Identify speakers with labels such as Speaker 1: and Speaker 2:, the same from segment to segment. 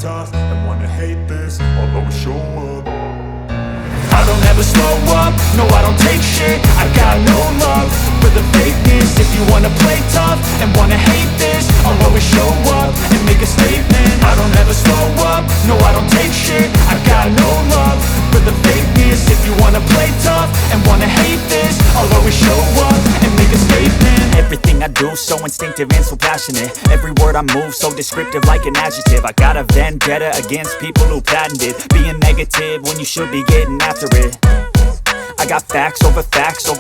Speaker 1: tough and wanna hate this, I'll always show up. I don't ever slow up, no I don't take shit. I got no love for the fakeness. If you wanna play tough and wanna hate this, I'll always show up and make a statement. I don't ever slow up, no I don't take shit. I got no love for the fakeness. If you wanna play tough and wanna hate this, I'll always show up and make a statement. Everything I do so instinctive and so passionate. Every word I move so descriptive like an adjective. I got a vendetta against people who patented being negative when you should be getting after it. I got facts over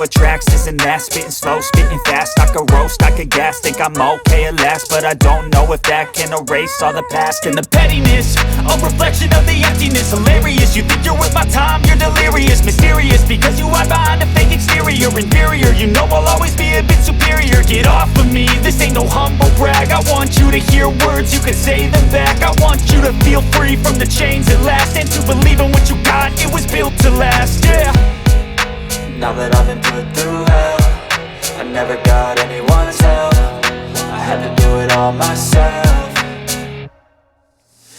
Speaker 1: tracks, this and that. Spitting slow, spitting fast, I could roast, I could gas. Think I'm okay at last, but I don't know if that can erase all the past. And the pettiness, a reflection of the emptiness. Hilarious, you think you're worth my time, you're delirious. Mysterious, because you hide behind a fake exterior. Inferior, you know I'll always be a bit superior. Get off of me, this ain't no humble brag. I want you to hear words, you can say them back. I want you to feel free from the chains at last, and to believe in what you got, it was built to last, yeah.
Speaker 2: Now that I've been put through hell, I never got anyone's help. I had to do it all myself.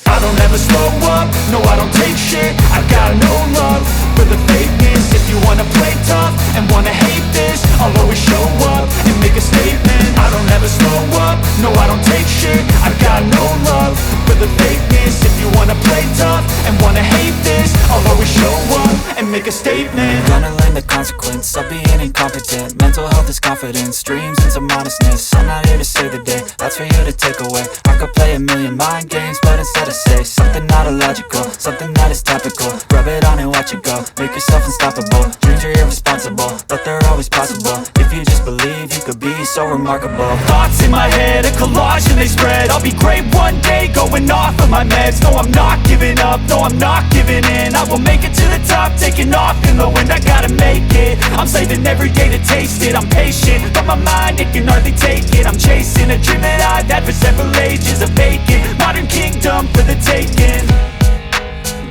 Speaker 1: I don't ever slow up, no I don't take shit. I got no love for the fakeness. If you wanna play tough and wanna hate this, I'll always show up and make a statement. I don't ever slow up, no I don't take shit. I got no love for the fakeness. If you wanna play tough and wanna hate this, I'll always show up and make a statement.
Speaker 2: Gonna learn the consequence of being incompetent. Mental health is confidence, dreams and some honestness. I'm not here to save the day, that's for you to take away. I could play a million mind games, but instead I say something not illogical, something that is topical. Rub it on and watch it go, make yourself unstoppable. Dreams are irresponsible, but they're always possible. If you just believe, you could be so remarkable.
Speaker 1: Thoughts in my head, a collage and they spread. I'll be great one day, going off of my meds. No, I'm not giving up, no, I'm not giving in. I will make it to the top, taking off in the wind. I gotta make it, I'm saving every day to taste it. I'm patient, but my mind, it can hardly take it. I'm chasing a dream that I've had for several ages. A vacant, modern kingdom for the taking.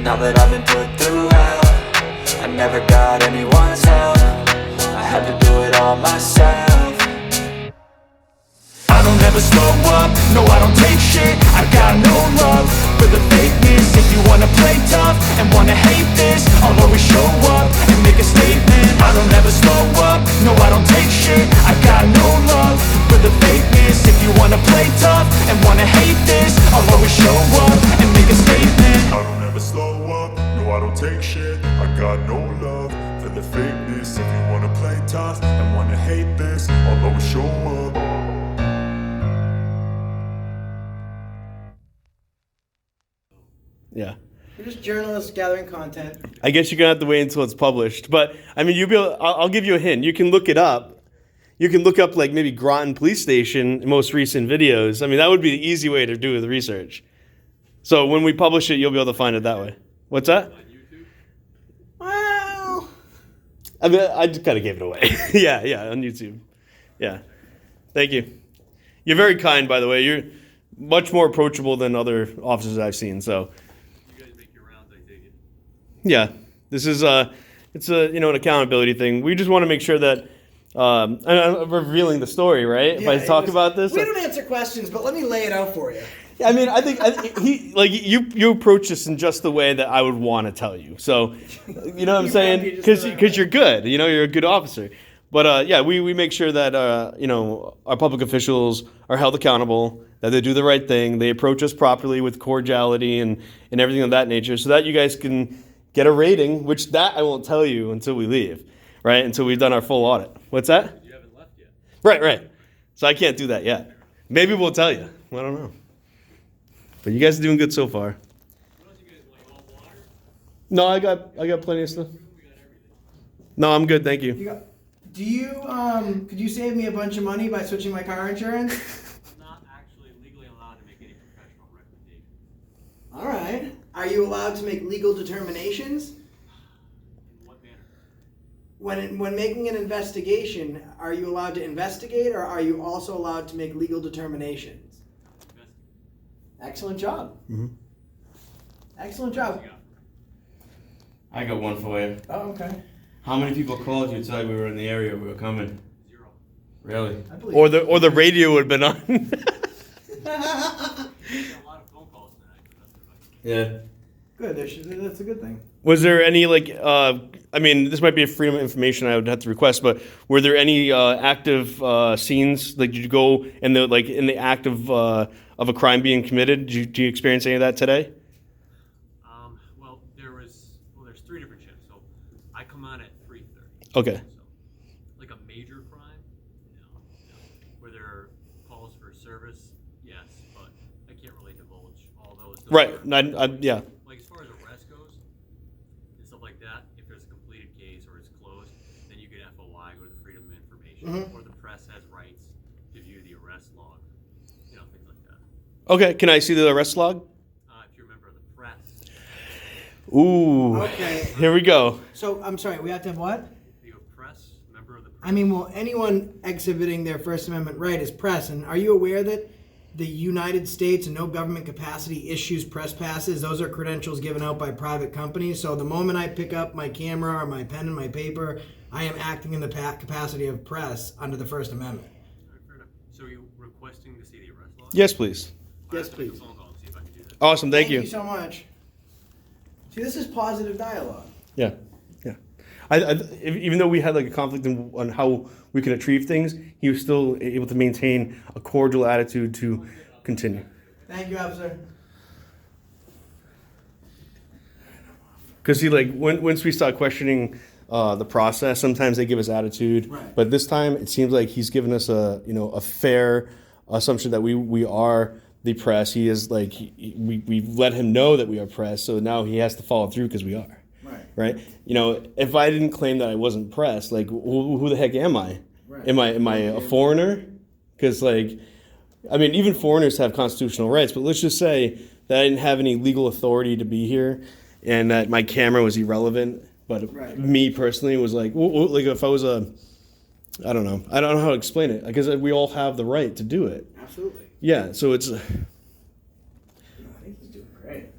Speaker 2: Now that I've been put through hell, I never got anyone's help. I had to do it all myself.
Speaker 1: I don't ever slow up, no I don't take shit. I got no love for the fakeness. If you wanna play tough and wanna hate this, I'll always show up and make a statement. I don't ever slow up, no I don't take shit. I got no love for the fakeness. If you wanna play tough and wanna hate this, I'll always show up and make a statement. I don't ever slow up, no I don't take shit. I got no love for the fakeness. If you wanna play tough and wanna hate this, I'll always show up.
Speaker 3: Yeah.
Speaker 4: We're just journalists gathering content.
Speaker 3: I guess you're gonna have to wait until it's published, but I mean, I'll give you a hint. You can look it up. You can look up like maybe Groton Police Station most recent videos. I mean, that would be the easy way to do the research. So when we publish it, you'll be able to find it that way. What's that?
Speaker 4: On YouTube? Well,
Speaker 3: I mean, I just kind of gave it away. yeah, on YouTube. Yeah. Thank you. You're very kind, by the way. You're much more approachable than other officers I've seen. So.
Speaker 5: You guys make your rounds, I take it.
Speaker 3: Yeah, this is it's an accountability thing. We just want to make sure that I'm revealing the story, right?
Speaker 4: yeah,
Speaker 3: if I talk about this,
Speaker 4: we don't answer questions, but let me lay it out for you.
Speaker 3: I mean, I think you approach this in just the way that I would want to tell you. So, you know what I'm saying? Because you're good. You know, you're a good officer. But we make sure that our public officials are held accountable, that they do the right thing, they approach us properly with cordiality and everything of that nature, so that you guys can get a rating, which that I won't tell you until we leave, right? Until we've done our full audit. What's that?
Speaker 5: You haven't left yet.
Speaker 3: Right. So I can't do that yet. Maybe we'll tell you. I don't know. But you guys are doing good so far.
Speaker 5: What else you guys like? All water?
Speaker 3: No, I got plenty of stuff.
Speaker 5: We got everything.
Speaker 3: No, I'm good, thank you.
Speaker 4: Could you save me a bunch of money by switching my car insurance?
Speaker 5: I'm not actually legally allowed to make any professional recommendations.
Speaker 4: All right. Are you allowed to make legal determinations?
Speaker 5: In what manner?
Speaker 4: When making an investigation, are you allowed to investigate, or are you also allowed to make legal determinations? Excellent job.
Speaker 3: Mm-hmm.
Speaker 4: Excellent job.
Speaker 3: I got one for you.
Speaker 4: Oh, okay.
Speaker 3: How many people called you to tell you we were in the area, we were coming?
Speaker 5: 0.
Speaker 3: Really?
Speaker 4: I believe
Speaker 3: Or the radio would have been on.
Speaker 5: I got a lot of phone calls tonight, but that's
Speaker 3: Yeah.
Speaker 4: Good. That's a good thing.
Speaker 3: Was there any I mean, this might be a freedom of information I would have to request, but were there any active scenes? Like, did you go in the act of a crime being committed? Did you experience any of that today?
Speaker 5: There's 3 different shifts. So I come on at 3:30.
Speaker 3: Okay.
Speaker 5: So, like a major crime, no. Where there are calls for service, yes, but I can't really divulge all those.
Speaker 3: Right. Yeah.
Speaker 5: Like as far as arrest goes and stuff like that, if there's a completed case or it's closed, then you get FOI, go to the Freedom of Information, or the press has rights to view the arrest log, things like that.
Speaker 3: Okay. Can I see the arrest log?
Speaker 5: If you're a member of the press.
Speaker 3: Ooh.
Speaker 4: Okay.
Speaker 3: Here we go.
Speaker 4: So I'm sorry. We have to have what?
Speaker 5: Are you a press member of the press?
Speaker 4: I mean, well, anyone exhibiting their First Amendment right is press. And are you aware that the United States, in no government capacity, issues press passes? Those are credentials given out by private companies. So the moment I pick up my camera or my pen and my paper, I am acting in the capacity of press under the First Amendment.
Speaker 5: All right, fair enough. So are you requesting to see the arrest log?
Speaker 3: Yes, please.
Speaker 4: Yes,
Speaker 5: I'll make a
Speaker 4: please.
Speaker 5: phone call and see if I can do that.
Speaker 3: Awesome. Thank you.
Speaker 4: so much. See, this is positive dialogue.
Speaker 3: Yeah. Yeah. Even though we had like a conflict on how we could achieve things, he was still able to maintain a cordial attitude to continue.
Speaker 4: Thank you, officer.
Speaker 3: Because once we start questioning the process, sometimes they give us attitude.
Speaker 4: Right.
Speaker 3: But this time, it seems like he's given us a fair assumption that we are the press. He is we let him know that we are press, so now he has to follow through because we are. Right. If I didn't claim that I wasn't press, who the heck am I?
Speaker 4: Right.
Speaker 3: Am I a foreigner? Because even foreigners have constitutional rights. But let's just say that I didn't have any legal authority to be here, and that my camera was irrelevant. But me personally was if I was I don't know how to explain it. Because we all have the right to do it.
Speaker 4: Absolutely.
Speaker 3: Yeah. So it's.
Speaker 4: I think he's doing great.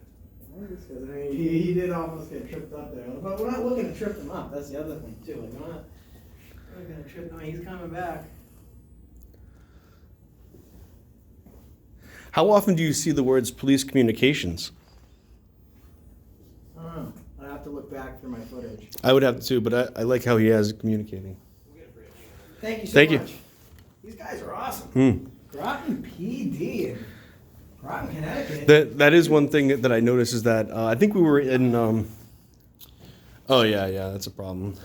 Speaker 4: He did almost get tripped up there. But we're not looking to trip him up. That's the other thing, too. We're not looking to trip him up. He's coming back.
Speaker 3: How often do you see the words police communications?
Speaker 4: I don't know. I have to look back through my footage.
Speaker 3: I would have to, but I like how he has communicating.
Speaker 4: Thank you so
Speaker 3: Thank you.
Speaker 4: much. These guys are awesome. Groton PD in Groton, Connecticut.
Speaker 3: That is one thing that I noticed is that I think we were in. Oh yeah, that's a problem.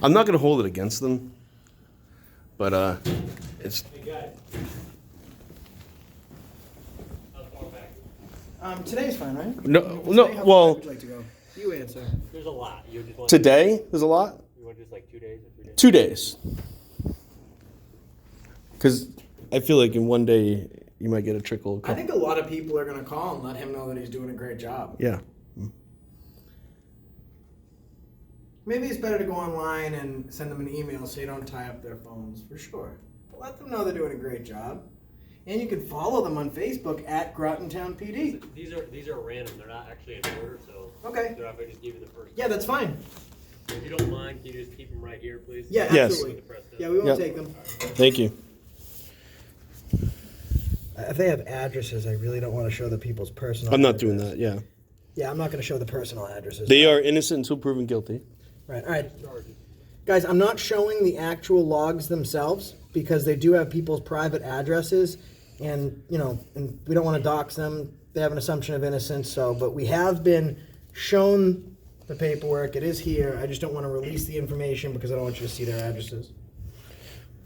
Speaker 3: I'm not gonna hold it against them, but it's.
Speaker 4: Today's fine, right?
Speaker 3: No.
Speaker 4: How
Speaker 3: Well,
Speaker 4: would you like to go? You answer.
Speaker 5: There's a lot. You just want
Speaker 3: today there's a lot.
Speaker 5: You want just like 2 days or 3 days?
Speaker 3: 2 days. Because I feel like in one day you might get a trickle.
Speaker 4: I think a lot of people are going to call and let him know that he's doing a great job.
Speaker 3: Yeah.
Speaker 4: Maybe it's better to go online and send them an email so you don't tie up their phones, for sure. But let them know they're doing a great job. And you can follow them on Facebook at Groton Town PD.
Speaker 5: These are random. They're not actually in order, so
Speaker 4: Okay.
Speaker 5: they're not going to just give you the first.
Speaker 4: Yeah, that's fine.
Speaker 5: If you don't mind, can you just keep them right here, please?
Speaker 4: Yeah,
Speaker 3: Yes.
Speaker 4: absolutely.
Speaker 5: The press does.
Speaker 4: Yeah, we won't
Speaker 3: Yep.
Speaker 4: take them.
Speaker 3: Thank you.
Speaker 4: If they have addresses, I really don't want to show the people's personal
Speaker 3: I'm not doing that. Yeah.
Speaker 4: Yeah, I'm not going to show the personal addresses.
Speaker 3: They are innocent until proven guilty.
Speaker 4: Right, all right. Guys, I'm not showing the actual logs themselves because they do have people's private addresses and, and we don't want to dox them. They have an assumption of innocence, but we have been shown the paperwork. It is here. I just don't want to release the information because I don't want you to see their addresses.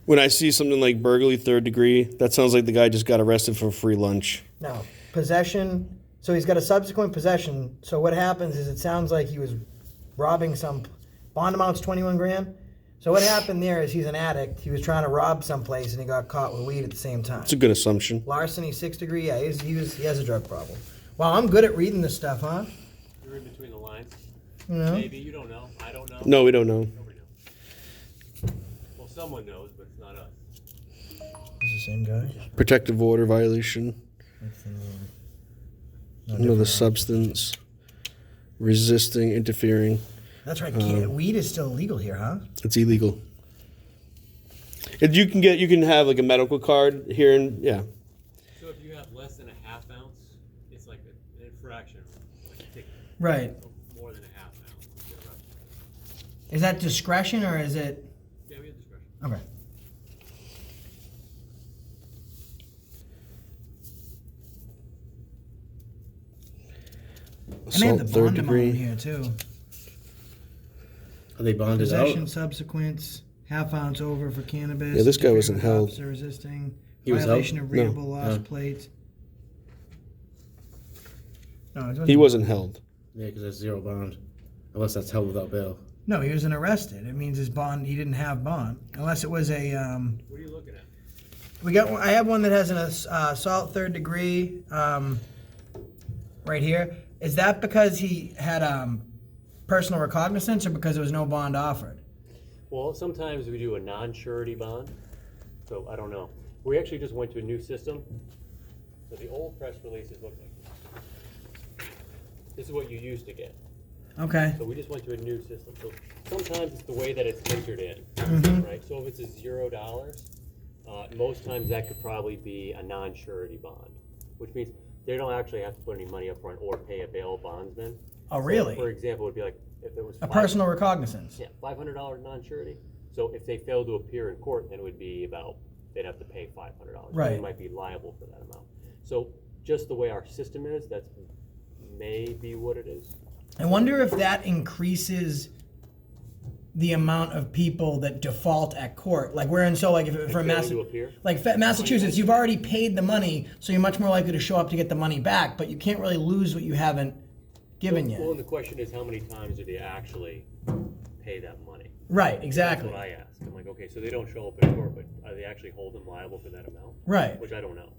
Speaker 3: When I see something like burglary 3rd degree, that sounds like the guy just got arrested for free lunch.
Speaker 4: No, possession. So he's got a subsequent possession. So what happens is it sounds like he was robbing some. Bond amount's 21 grand. So what happened there is he's an addict. He was trying to rob someplace and he got caught with weed at the same time.
Speaker 3: It's a good assumption.
Speaker 4: Larceny 6th degree. Yeah, he has a drug problem. Wow, I'm good at reading this stuff, huh?
Speaker 5: You're in between the lines.
Speaker 4: You know?
Speaker 5: Maybe you don't know. I don't know.
Speaker 3: No, we don't know.
Speaker 5: Nobody knows. Well, someone knows, but it's not us.
Speaker 4: It's the same guy.
Speaker 3: Protective order violation. Another substance. Resisting, interfering.
Speaker 4: That's right. Weed is still illegal here, huh?
Speaker 3: It's illegal. You can have like a medical card here, and yeah.
Speaker 5: So if you have less than a half ounce It's like an infraction, like a ticket.
Speaker 4: Right.
Speaker 5: So more than a half now. You get arrested.
Speaker 4: Is that discretion or is it?
Speaker 5: Yeah, we have discretion.
Speaker 4: Okay. And they have the
Speaker 3: Assault, third
Speaker 4: bond amount in
Speaker 3: degree.
Speaker 4: here too.
Speaker 6: Are they bonded
Speaker 4: Possession
Speaker 6: out?
Speaker 4: subsequence, half ounce over for cannabis.
Speaker 3: Yeah, this guy
Speaker 4: interfering
Speaker 3: wasn't
Speaker 4: with
Speaker 3: held.
Speaker 4: officer resisting.
Speaker 6: He was
Speaker 4: Violation
Speaker 6: held?
Speaker 4: of readable
Speaker 3: No.
Speaker 4: lost
Speaker 6: No.
Speaker 4: plates. No, it
Speaker 3: He wasn't held.
Speaker 6: Yeah, because there's zero bond. Unless that's held without bail.
Speaker 4: No, he wasn't arrested. It means his bond. He didn't have bond, unless it was a.
Speaker 5: What are you looking at?
Speaker 4: We got. I have one that has an assault third degree. Right here. Is that because he had personal recognizance, or because there was no bond offered?
Speaker 5: Well, sometimes we do a non-surety bond, so I don't know. We actually just went to a new system. So the old press releases look like this. This is what you used to get.
Speaker 4: Okay.
Speaker 5: So we just went to a new system. So sometimes it's the way that it's entered in, right? So if it's a $0, most times that could probably be a non-surety bond, which means they don't actually have to put any money up front or pay a bail bondsman.
Speaker 4: Oh,
Speaker 5: So,
Speaker 4: really?
Speaker 5: for example, it would be like if it was
Speaker 4: A personal recognizance.
Speaker 5: Yeah, $500 non-surety. So if they fail to appear in court, then it would be about, they'd have to pay $500.
Speaker 4: Right.
Speaker 5: They might be liable for that amount. So just the way our system is, that's maybe what it is.
Speaker 4: I wonder if that increases the amount of people that default at court. Like we're in, so like if for
Speaker 5: Failing
Speaker 4: Mass,
Speaker 5: to appear?
Speaker 4: like Massachusetts, you've already paid the money, so you're much more likely to show up to get the money back. But you can't really lose what you haven't given yet.
Speaker 5: Well, and the question is, how many times do they actually pay that money?
Speaker 4: Right. Exactly.
Speaker 5: That's what I ask. I'm like, okay, so they don't show up in court, but are they actually hold them liable for that amount?
Speaker 4: Right.
Speaker 5: Which I don't know.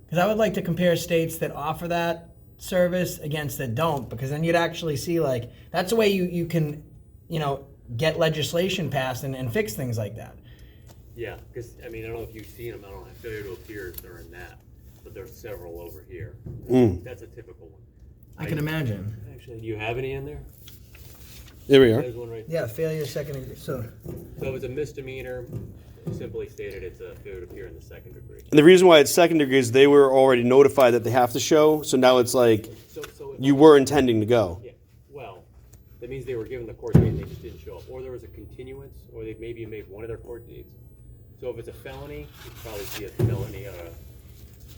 Speaker 4: Because I would like to compare states that offer that service against that don't, because then you'd actually see like that's the way you can, get legislation passed and fix things like that.
Speaker 5: Yeah, because, I mean, I don't know if you've seen them. I don't know. Failure to appear is during that, but there's several over here. That's a typical one.
Speaker 4: I can imagine.
Speaker 5: Actually, do you have any in there?
Speaker 3: There we are.
Speaker 5: There's one right
Speaker 4: Yeah, failure second degree. So
Speaker 5: So if it's a misdemeanor, simply stated, it's a failure to appear in the second degree.
Speaker 3: And the reason why it's second degree is they were already notified that they have to show. So now it's like
Speaker 5: So if
Speaker 3: you were intending to go.
Speaker 5: Yeah, well, that means they were given the court date and they just didn't show up. Or there was a continuance, or they maybe made one of their court dates. So if it's a felony, you probably see a felony,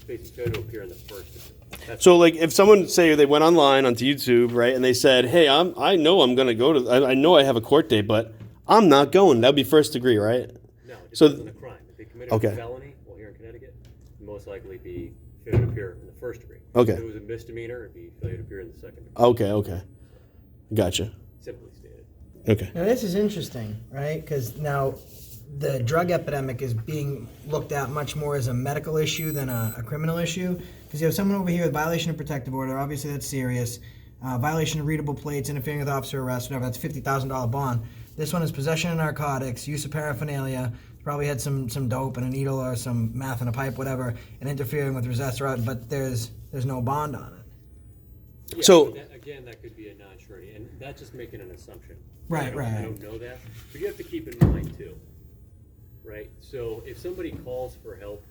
Speaker 5: basically failure to appear in the first degree. That's
Speaker 3: So like if someone say they went online onto YouTube, right, and they said, "Hey, I know I'm gonna go to. I know I have a court date, but I'm not going." That'd be first degree, right?
Speaker 5: No, it
Speaker 3: So-
Speaker 5: depends on the crime. If they committed
Speaker 3: Okay.
Speaker 5: a felony, well, here in Connecticut, it'd most likely be failure to appear in the first degree.
Speaker 3: Okay.
Speaker 5: If it was a misdemeanor, it'd be failure to appear in the second degree.
Speaker 3: Okay. Gotcha.
Speaker 5: Simply stated.
Speaker 3: Okay.
Speaker 4: now this is interesting, right? Because now the drug epidemic is being looked at much more as a medical issue than a criminal issue. Because you have someone over here with violation of protective order, obviously that's serious. Violation of readable plates, interfering with officer arrest, whatever, that's $50,000 bond. This one is possession of narcotics, use of paraphernalia, probably had some dope and a needle or some meth in a pipe, whatever, and interfering with resist arrest, but there's no bond on it.
Speaker 5: Yeah,
Speaker 3: So-
Speaker 5: but again, that could be a non-surety, and that's just making an assumption.
Speaker 4: Right,
Speaker 5: I don't,
Speaker 4: right.
Speaker 5: I don't know that, but you have to keep in mind too, right? So if somebody calls for help,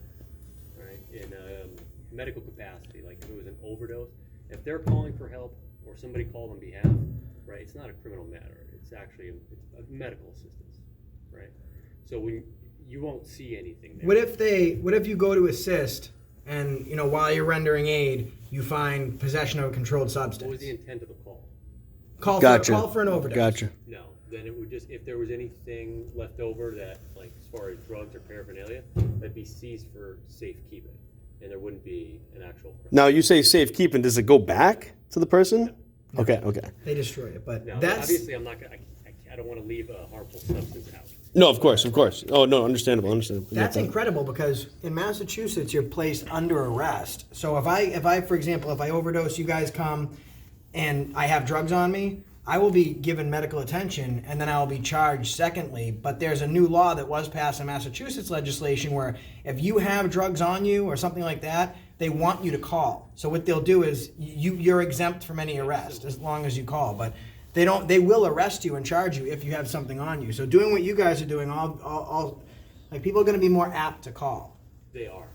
Speaker 5: right, in a medical capacity, like if it was an overdose, if they're calling for help or somebody called on behalf, right, it's not a criminal matter. It's actually a medical assistance, right? So when you won't see anything there.
Speaker 4: What if you go to assist and, while you're rendering aid, you find possession of a controlled
Speaker 5: What
Speaker 4: substance?
Speaker 5: was the intent of the call?
Speaker 3: Gotcha.
Speaker 4: Call for an overdose.
Speaker 3: Gotcha.
Speaker 5: No, then it would just, if there was anything left over that, like as far as drugs or paraphernalia, that'd be seized for safekeeping, and there wouldn't be an actual crime.
Speaker 3: Now you say safekeeping. Does it go back to the person? Okay.
Speaker 4: They destroy it, but
Speaker 5: Now,
Speaker 4: that's
Speaker 5: obviously, I'm not gonna, I don't want to leave a harmful substance out.
Speaker 3: No, of course. Oh no, understandable.
Speaker 4: that's incredible because in Massachusetts you're placed under arrest. So if I for example, if I overdose, you guys come and I have drugs on me, I will be given medical attention and then I will be charged secondly. But there's a new law that was passed in Massachusetts legislation where if you have drugs on you or something like that, they want you to call. So what they'll do is you're exempt from any arrest as long as you call. But they will arrest you and charge you if you have something on you. So doing what you guys are doing, all like people are going to be more apt to call.
Speaker 5: They are.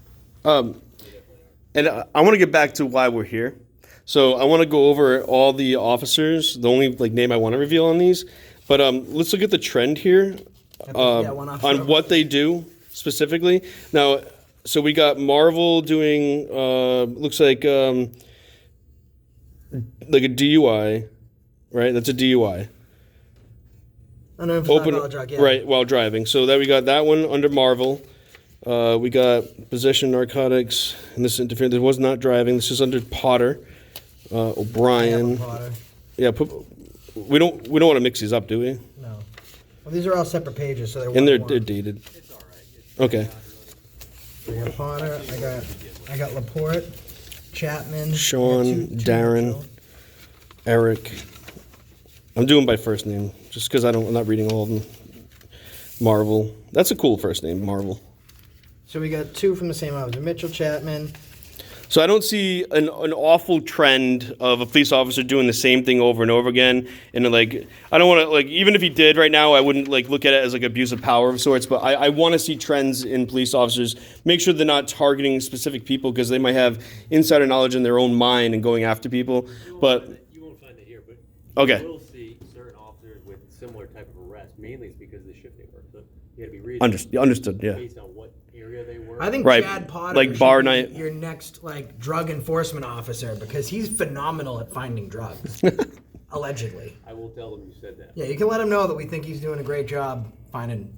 Speaker 3: Um,
Speaker 5: They definitely are.
Speaker 3: And I want to get back to why we're here. So I want to go over all the officers. The only name I want to reveal on these, but let's look at the trend here
Speaker 4: one officer.
Speaker 3: on what they do specifically. Now, so we got Marvel doing looks like a DUI, right? That's a DUI.
Speaker 4: Open while drunk, yeah.
Speaker 3: Right, while driving. So that we got that one under Marvel. We got possession narcotics, and this interference. This was not driving. This is under Potter, O'Brien.
Speaker 4: Potter.
Speaker 3: Yeah, we don't want to mix these up, do we?
Speaker 4: No. Well, these are all separate pages, so they're
Speaker 3: And they're
Speaker 4: one.
Speaker 3: dated. Okay.
Speaker 4: We got Potter. I got Laporte, Chapman,
Speaker 3: Sean,
Speaker 4: I got two
Speaker 3: Darren,
Speaker 4: Mitchell.
Speaker 3: Eric. I'm doing by first name, just because I'm not reading all of them. Marvel. That's a cool first name, Marvel.
Speaker 4: So we got 2 from the same officer, Mitchell, Chapman.
Speaker 3: So I don't see an awful trend of a police officer doing the same thing over and over again. And I don't want to even if he did right now, I wouldn't look at it as abuse of power of sorts. But I want to see trends in police officers. Make sure they're not targeting specific people because they might have insider knowledge in their own mind and going after people. But
Speaker 5: You won't find it here, but
Speaker 3: okay.
Speaker 5: you will see certain officers with similar type of arrest. Mainly it's because of the shifting work. So you got to be reasonable
Speaker 3: Understood. Yeah.
Speaker 5: based on what area they work.
Speaker 4: I think
Speaker 3: Right,
Speaker 4: Chad Potter
Speaker 3: like
Speaker 4: should
Speaker 3: bar
Speaker 4: be
Speaker 3: night.
Speaker 4: your next drug enforcement officer because he's phenomenal at finding drugs. Allegedly.
Speaker 5: I will tell them you said that.
Speaker 4: Yeah, you can let him know that we think he's doing a great job finding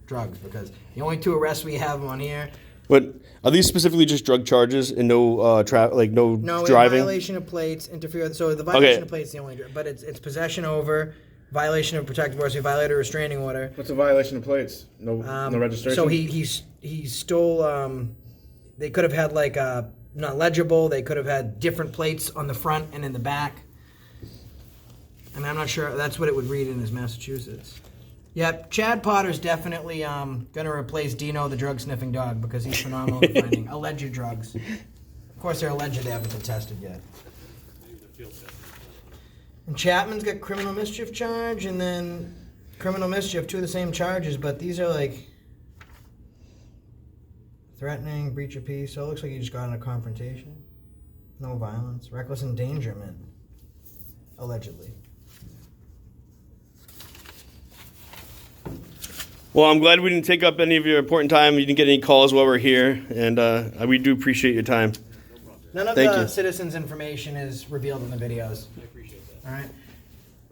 Speaker 4: drugs because the only 2 arrests we have him on here.
Speaker 3: But are these specifically just drug charges and no
Speaker 4: No,
Speaker 3: driving?
Speaker 4: violation of plates, interference. So the violation
Speaker 3: Okay.
Speaker 4: of plates is the only, but it's possession over, violation of protective order. So he violated a restraining order.
Speaker 6: What's a violation of plates? No registration.
Speaker 4: So he stole. They could have had not legible. They could have had different plates on the front and in the back. And I'm not sure. That's what it would read in as Massachusetts. Yep, Chad Potter's definitely going to replace Dino, the drug sniffing dog, because he's phenomenal at finding alleged drugs. Of course, they're alleged. They haven't been tested yet. And Chapman's got criminal mischief charge, and then criminal mischief, 2 of the same charges, but these are threatening, breach of peace. So it looks like he just got in a confrontation. No violence, reckless endangerment, allegedly.
Speaker 3: Well, I'm glad we didn't take up any of your important time. You didn't get any calls while we're here, and we do appreciate your time.
Speaker 4: None of
Speaker 3: Thank
Speaker 4: the
Speaker 3: you.
Speaker 4: citizens' information is revealed in the videos.
Speaker 5: I appreciate that.
Speaker 4: All right.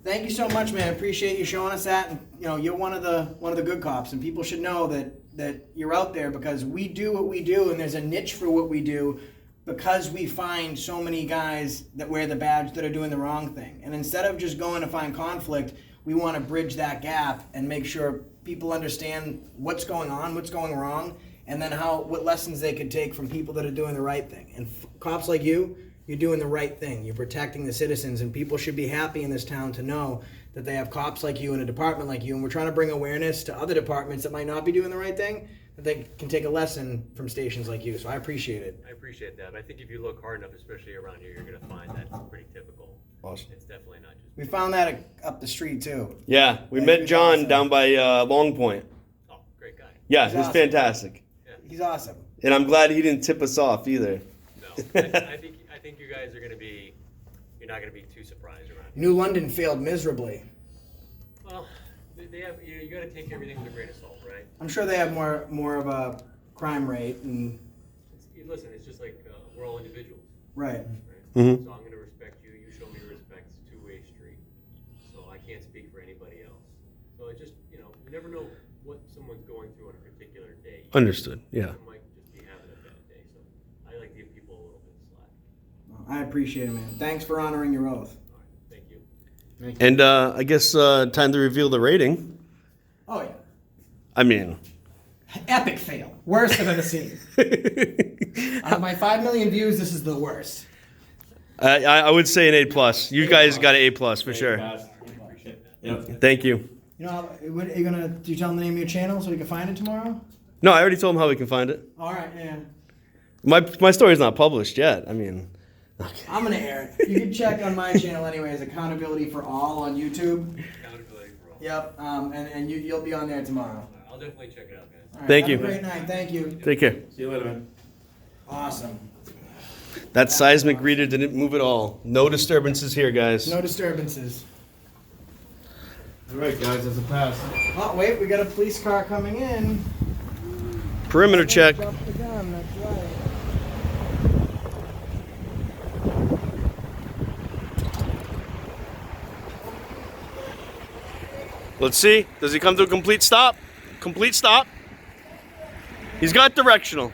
Speaker 4: Thank you so much, man. I appreciate you showing us that. And, you're one of the good cops, and people should know that you're out there because we do what we do, and there's a niche for what we do because we find so many guys that wear the badge that are doing the wrong thing. And instead of just going to find conflict, we want to bridge that gap and make sure people understand what's going on, what's going wrong, and then what lessons they could take from people that are doing the right thing. And cops like you're doing the right thing. You're protecting the citizens, and people should be happy in this town to know that they have cops like you in a department like you. And we're trying to bring awareness to other departments that might not be doing the right thing, that they can take a lesson from stations like you. So I appreciate it.
Speaker 5: I appreciate that. I think if you look hard enough, especially around here, you're going to find that it's pretty typical.
Speaker 3: Awesome.
Speaker 5: It's definitely not just.
Speaker 4: We found that up the street too.
Speaker 3: Yeah, we
Speaker 4: Yeah,
Speaker 3: met
Speaker 4: he's
Speaker 3: John
Speaker 4: awesome.
Speaker 3: down by Long Point.
Speaker 5: Oh, great guy.
Speaker 3: Yeah,
Speaker 4: He's
Speaker 3: he's
Speaker 4: awesome.
Speaker 3: fantastic.
Speaker 4: He's awesome.
Speaker 3: And I'm glad he didn't tip us off either.
Speaker 5: No, I think you guys are going to be. You're not going to be too surprised around here.
Speaker 4: New London failed miserably.
Speaker 5: Well, they have. You got to take everything with a grain of salt, right?
Speaker 4: I'm sure they have more of a crime rate and
Speaker 5: Listen, it's just like we're all individuals.
Speaker 4: right.
Speaker 5: Right?
Speaker 3: Mhm.
Speaker 5: So I'm going to respect you. You show me respect. It's a two-way street. So I can't speak for anybody else. So it just, you never know what someone's going through on a particular day.
Speaker 3: Understood. Yeah.
Speaker 5: Someone might just be having a bad day. So I like to give people a little bit of slack.
Speaker 4: I appreciate it, man. Thanks for honoring your oath.
Speaker 5: All right. Thank you.
Speaker 3: And I guess time to reveal the rating.
Speaker 4: Oh yeah.
Speaker 3: I mean,
Speaker 4: Epic fail. Worst I've ever seen. Out of my 5 million views, this is the worst.
Speaker 3: I would say an A+. You guys got an A+ for sure. Thank you.
Speaker 4: You know, what, are you gonna? Do you tell them the name of your channel so we can find it tomorrow?
Speaker 3: No, I already told him how we can find it.
Speaker 4: All right, yeah.
Speaker 3: My story's not published yet. I mean,
Speaker 4: I'm gonna air it. You can check on my channel anyways. Accountability for All on YouTube.
Speaker 5: Accountability for all.
Speaker 4: Yep. And you'll be on there tomorrow.
Speaker 5: I'll definitely check it out, guys.
Speaker 4: All right,
Speaker 3: Thank
Speaker 4: have
Speaker 3: you.
Speaker 4: a great night. Thank you.
Speaker 3: take care.
Speaker 6: See you later, man.
Speaker 4: Awesome.
Speaker 3: That seismic reader didn't move at all. No disturbances here, guys.
Speaker 4: No disturbances.
Speaker 3: All right, guys, that's a pass.
Speaker 4: Oh, wait, we got a police car coming in.
Speaker 3: Perimeter check.
Speaker 4: Jump the gun, that's right.
Speaker 3: Let's see. Does he come to a complete stop? Complete stop. He's got directional.